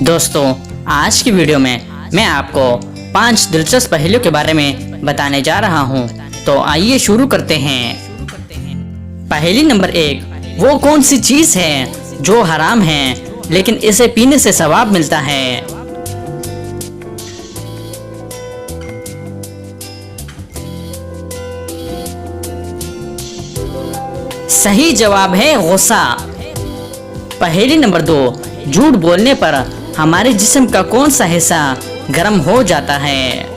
दोस्तों, आज की वीडियो में मैं आपको 5 दिलचस्प पहेलियों के बारे में बताने जा रहा हूं। तो आइए शुरू करते हैं। पहेली नंबर 1, वो कौन सी चीज है जो हराम है लेकिन इसे पीने से सवाब मिलता है? सही जवाब है गुस्सा। पहेली नंबर 2, झूठ बोलने पर हमारे जिस्म का कौन सा हिस्सा गर्म हो जाता है?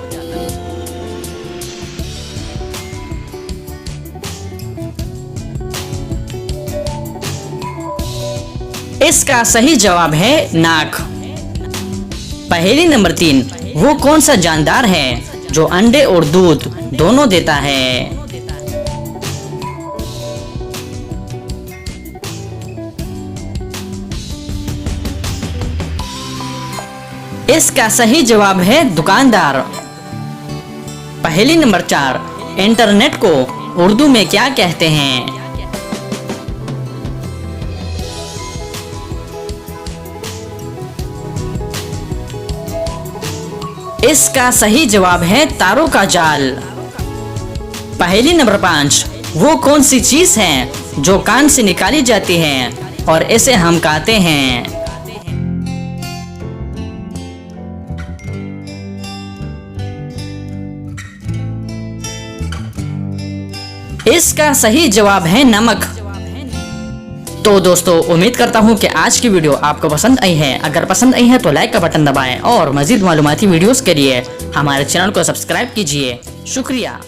इसका सही जवाब है नाक। पहेली नंबर 3, वो कौन सा जानदार है जो अंडे और दूध दोनों देता है? इसका सही जवाब है दुकानदार। पहेली नंबर 4, इंटरनेट को उर्दू में क्या कहते हैं? इसका सही जवाब है तारों का जाल। पहेली नंबर 5, वो कौन सी चीज है जो कान से निकाली जाती है और इसे हम खाते हैं? इसका सही जवाब है नमक। तो दोस्तों, उम्मीद करता हूँ कि आज की वीडियो आपको पसंद आई है। अगर पसंद आई है तो लाइक का बटन दबाएं और मजीद मालूमाती वीडियोस के लिए हमारे चैनल को सब्सक्राइब कीजिए। शुक्रिया।